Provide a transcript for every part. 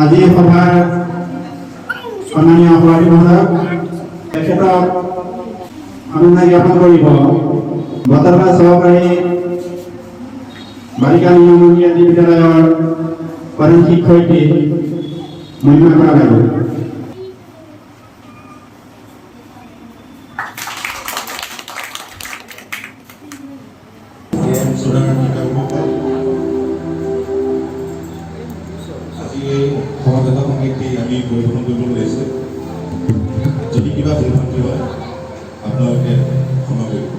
আজি সভাৰ সন্মানীয় সভাপতি মহোদয় তেখেতক অভিনন্দন জ্ঞাপন কৰিব বতৰবা সহকাৰী বালিকা নিয়মীয়া বিদ্যালয়ৰ প্ৰধান শিক্ষয়িত্ৰী মহিমা কৰা বাইদেউ। সমাজতা সমিতি আমি পৰিৱেশন কৰিব ওলাইছোঁ। যদি কিবা ভুলভ্ৰান্তি হয় আপোনালোকে ক্ষমা কৰিব।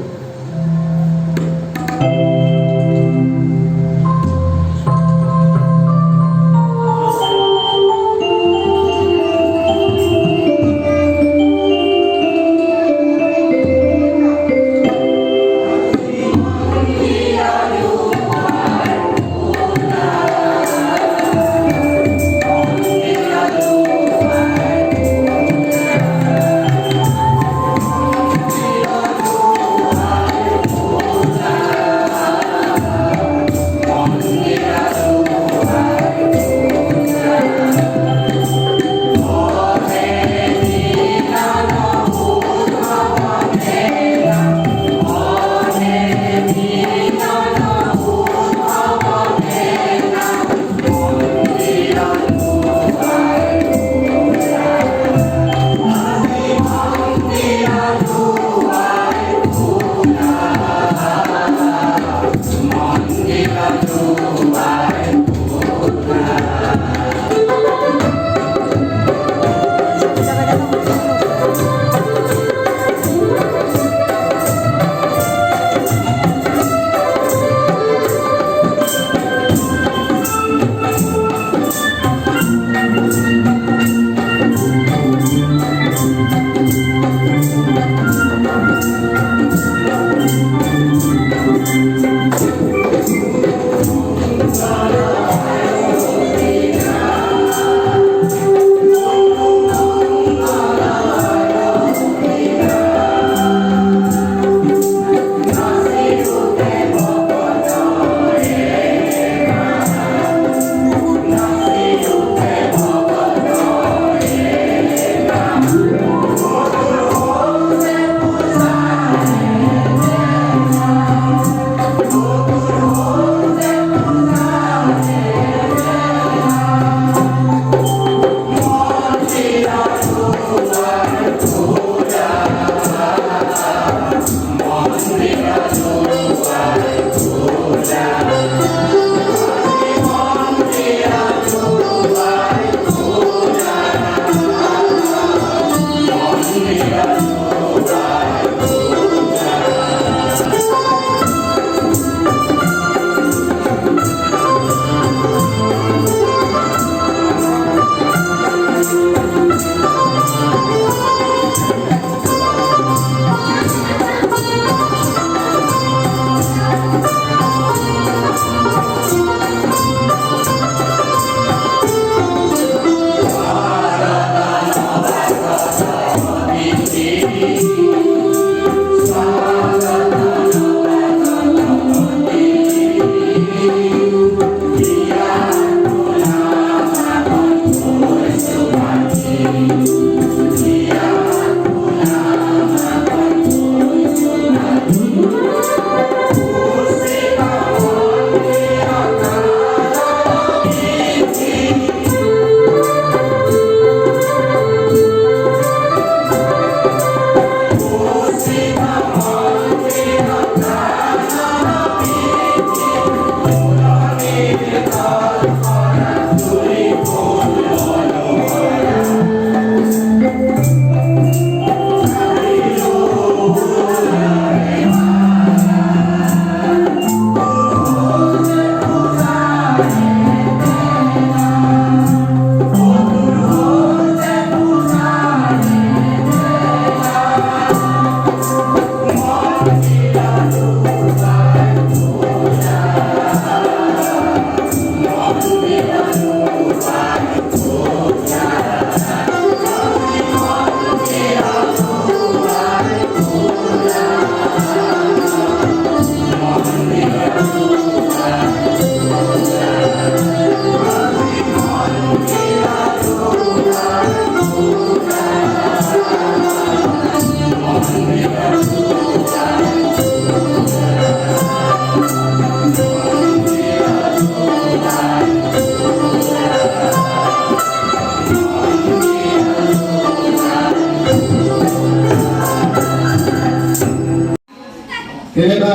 এটা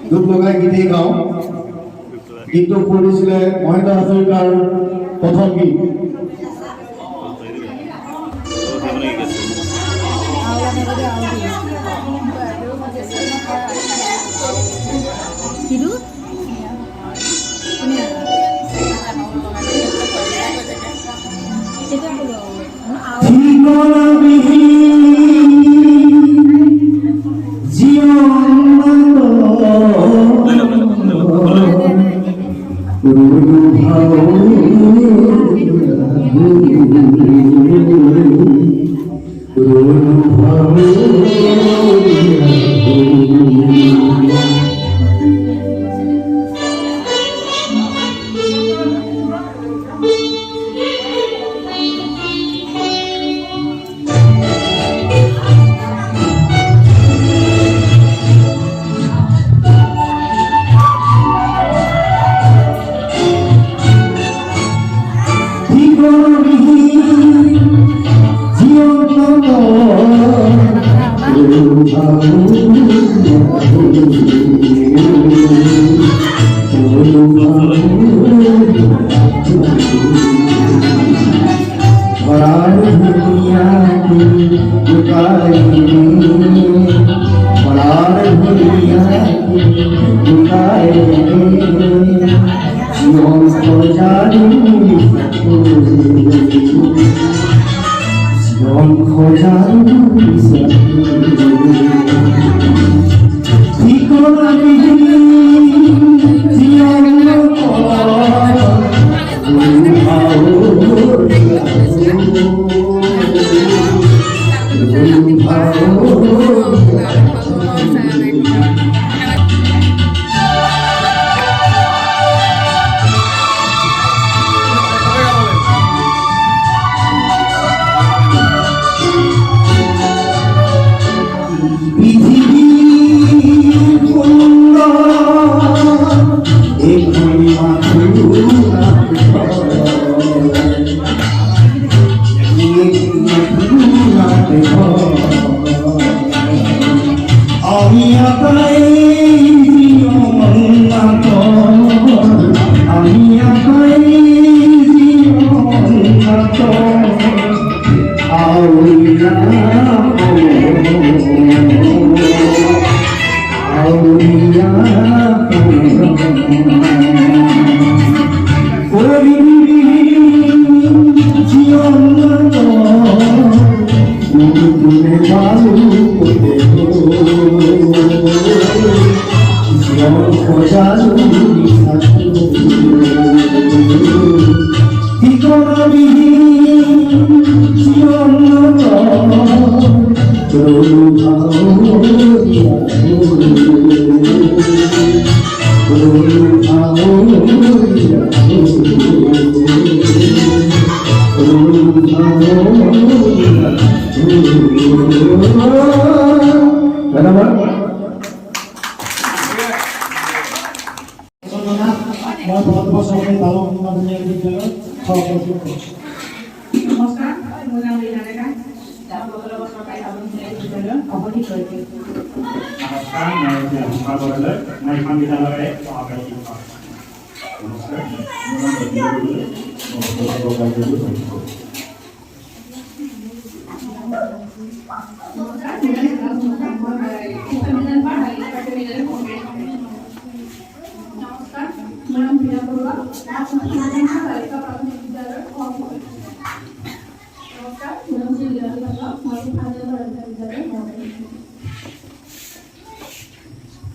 দুখ লগাই গীতেই গাওঁ। গীতটো কৰিছিলে মহেন্দ্ৰ হাজৰিকাৰ প্ৰথম গীত।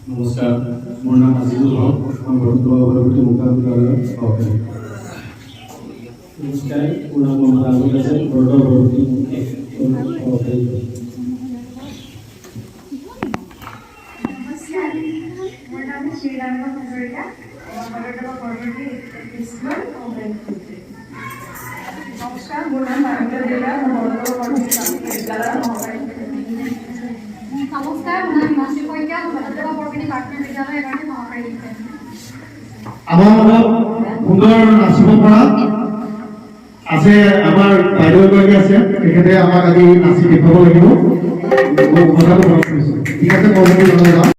নমস্কাৰ, মোৰ নাম আজিজুল হক, মই বৰদোৱা পৰৱৰ্তী মুখাবিদ্যালয়ৰ সহকাৰী। নমস্কাৰ, মোৰ নাম মহম্মদ আবুল হাছান, বৰদোৱা পৰৱৰ্তী সহকাৰী। নমস্কাৰ, মোৰ নাম শ্ৰীৰাম হাজৰিকা, বৰদোৱা পৰৱৰ্তী স্কুলৰ সহকাৰী। নমস্কাৰ, মোৰ নাম মানৱীয় দেউতা, বৰদোৱা পৰৱৰ্তী বিদ্যালয়ৰ সহকাৰী। নমস্কাৰ, মোৰ নাম মাসি শইকীয়া, বৰদোৱা পৰৱৰ্তী প্ৰাথমিক বিদ্যালয়ৰ এগৰাকী সহকাৰী শিক্ষক। আমাৰ অলপ সুন্দৰ নাচিব পৰা আছে, আমাৰ বাইদেউ এগৰাকী আছে, তেখেতে আমাক আজি নাচি দেখুৱাব লাগিব। মই কথাটো মনত পৰিছে। ঠিক আছে, মই যদি জনাই যাওঁ।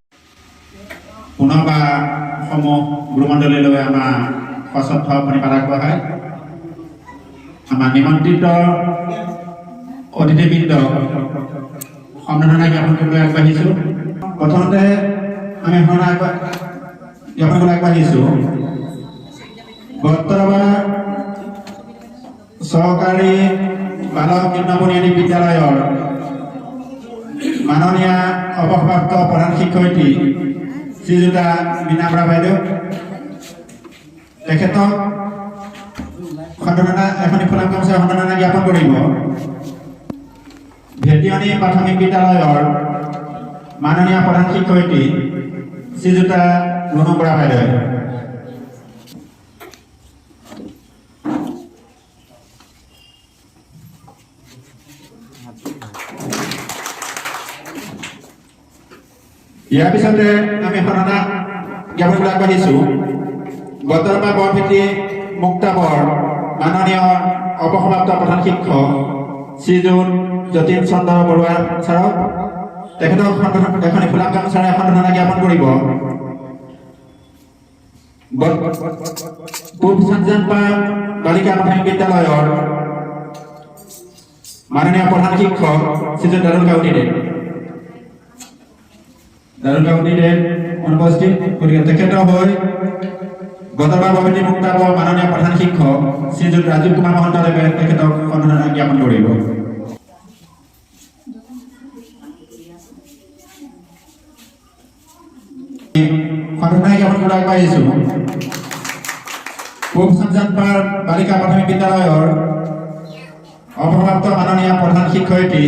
পুনৰবাৰ সমূহ গুৰুমণ্ডলীলৈ আমাৰ সশ্ৰদ্ধ প্ৰণিপাত আগবঢ়ায় আমাৰ নিমন্ত্ৰিত অতিথিবৃন্দ সম্বৰ্ধনা জ্ঞাপন কৰিবলৈ আগবাঢ়িছোঁ। প্ৰথমতে আমি জ্ঞাপন কৰিবলৈ আগবাঢ়িছোঁ বৰ্তমান চৰকাৰী বালক নিম্ন বুনিয়াদী বিদ্যালয়ৰ মাননীয় অৱসৰপ্ৰাপ্ত প্ৰধান শিক্ষয়িত্ৰী শ্ৰীযুতা মীনা বৰা বাইদেউ, তেখেতক সম্বৰ্ধনা এখনি ফুলাম গামোচা সম্বৰ্ধনা জ্ঞাপন কৰিব। ভেটিয়নী প্ৰাথমিক বিদ্যালয়ৰ মাননীয় প্ৰধান শিক্ষয়িত্ৰী শ্ৰীযুতা ৰুণু বৰা বাইদেউ, ইয়াৰ পিছতে আমি সম্বৰ্ধনা জ্ঞাপন কৰিবলৈ আগবাঢ়িছোঁ বৰতলপা বৰভেটি মুক্তাবৰ মাননীয় অৱসৰপ্ৰাপ্ত প্ৰধান শিক্ষক শ্ৰীযুত যতীন চন্দ্ৰ বৰুৱা ছাৰক, তেখেতক এখনি ফুলাম গামোচাৰে সম্বৰ্ধনা জ্ঞাপন কৰিব। পূব চানজানপা বালিকা প্ৰাথমিক বিদ্যালয়ৰ মাননীয় প্ৰধান শিক্ষক শ্ৰীযুত দাৰুল কাউতি দেৱ অনুপস্থিত, গতিকে তেখেতৰ হৈ বৰতলপা বৰভেটি মুক্তাবৰ মাননীয় প্ৰধান শিক্ষক শ্ৰীযুত ৰাজীৱ কুমাৰ মহন্তদেৱে তেখেতক সম্বৰ্ধনা জ্ঞাপন কৰিব। সম্বৰ্ধনা জ্ঞাপন কৰিবলৈ আগবাঢ়িছোঁ পূব চানজানপা বালিকা প্ৰাথমিক বিদ্যালয়ৰ অৱসৰপ্ৰাপ্ত মাননীয় প্ৰধান শিক্ষয়িত্ৰী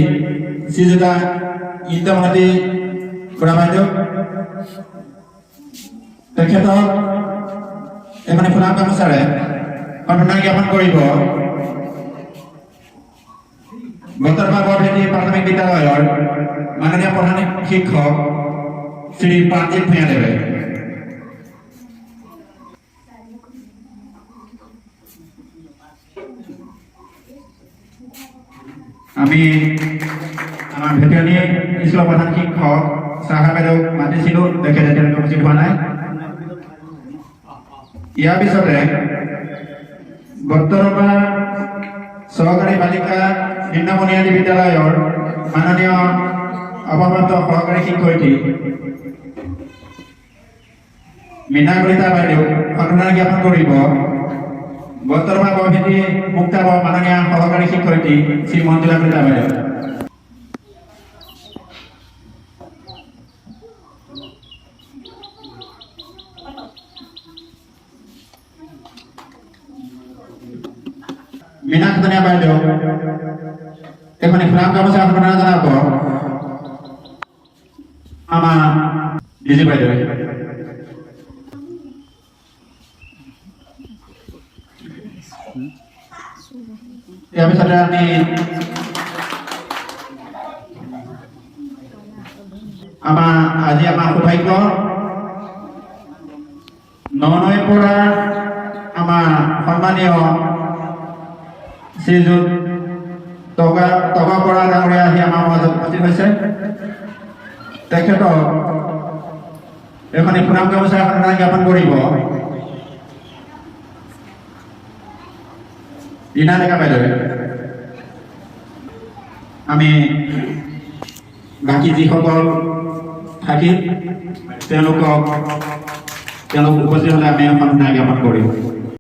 শ্ৰীযুতা ইন্দ্ৰমতী বৰা বাইদেউ, তেখেতক এখনি ফুলাম গামোচাৰে সম্বৰ্ধনা জ্ঞাপন কৰিব। বৰতলপা বৰভেটি প্ৰাথমিক বিদ্যালয়ৰ মাননীয় প্ৰধান শিক্ষক শ্ৰী প্ৰাণজিৎ ভূঞাদেৱে। আমি আমাৰ ভেটেৰিনেৰী স্কুলৰ প্ৰধান শিক্ষক চাহা বাইদেউক মাতিছিলোঁ, তেখেতে এতিয়ালৈকে উপস্থিত হোৱা নাই। ইয়াৰ পিছতে বৰতলপা চৰকাৰী বালিকা নিম্ন বুনিয়াদী বিদ্যালয়ৰ মাননীয় অৱসৰপ্ৰাপ্ত সহকাৰী শিক্ষয়িত্ৰী মীনা কলিতা বাইদেউক সম্বৰ্ধনা জ্ঞাপন কৰিব। বৰতলপা বৰভেটি মুক্তাবৰ মাননীয় সহকাৰী শিক্ষয়িত্ৰী শ্ৰী মঞ্জুলা কলিতা বাইদেউ। মীনা খাতনীয়া বাইদেউ এখনি ফুলাম গামোচা সম্বৰ্ধনা জনাব আমাৰ ডিজি বাইদেউ। ইয়াৰ পিছতে আমি আজি আমাৰ সৌভাগ্য ননৈৰ পৰা আমাৰ সন্মানীয় শ্ৰীযুত টগা বৰা ডাঙৰীয়া আহি আমাৰ মাজত উপস্থিত হৈছে। তেখেতক এখনি ফুলাম গামোচা সম্বৰ্ধনা জ্ঞাপন কৰিব ৰীণা ডেকা বাইদেৱে। আমি বাকী যিসকল থাকিল তেওঁলোক উপস্থিত হ'লে আমি সম্বৰ্ধনা জ্ঞাপন কৰিম।